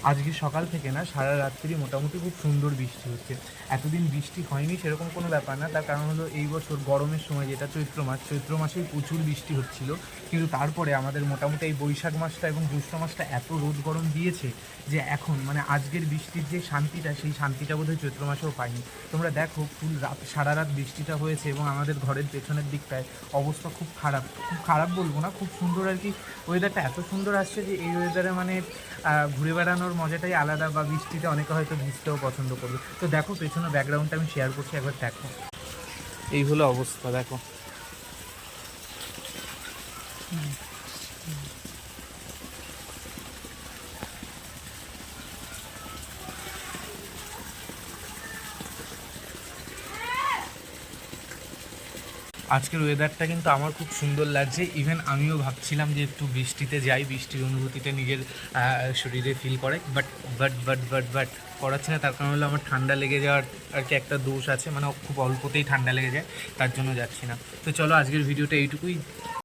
আজকে সকাল থেকে না সারা রাত্রি মোটামুটি খুব সুন্দর বৃষ্টি হচ্ছে। এতদিন বৃষ্টি হয়নি সেরকম কোনো ব্যাপার না, তার কারণ হলো এই বছর গরমের সময়, যেটা চৈত্র মাসেই প্রচুর বৃষ্টি হচ্ছিল। কিন্তু তারপরে আমাদের মোটামুটি এই বৈশাখ মাসটা এবং জ্যৈষ্ঠ মাসটা এত রোদ গরম দিয়েছে যে এখন মানে আজকের বৃষ্টির যে শান্তিটা, সেই শান্তিটা বোধহয় চৈত্র মাসেও পাইনি। তোমরা দেখো ফুল রাত, সারা রাত বৃষ্টিটা হয়েছে এবং আমাদের ঘরের পেছনের দিকটায় অবস্থা খুব খারাপ। খুব খারাপ বলবো না, খুব সুন্দর আর কি। ওয়েদারটা এত সুন্দর আসছে যে এই ওয়েদারে মানে ঘুরে বেড়ানোর মজাটাই আলাদা, বা বৃষ্টিতে অনেকে হয়তো ভিজতেও পছন্দ করবে। তো দেখো পেছনে ব্যাকগ্রাউন্ডটা আমি শেয়ার করছি, একবার দেখো। এই হলো অবস্থা, দেখো। আজকের ওয়েদারটা কিন্তু আমার খুব সুন্দর লাগছে। ইভেন আমিও ভাবছিলাম যে একটু বৃষ্টিতে যাই, বৃষ্টির অনুভূতিটা নিজের শরীরে ফিল করে, বাট করাচ্ছি না। তার কারণ হলো আমার ঠান্ডা লেগে যাওয়ার আর কি একটা দোষ আছে, মানে খুব অল্পতেই ঠান্ডা লেগে যায়, তার জন্য যাচ্ছি না। তো চলো আজকের ভিডিওটা এইটুকুই।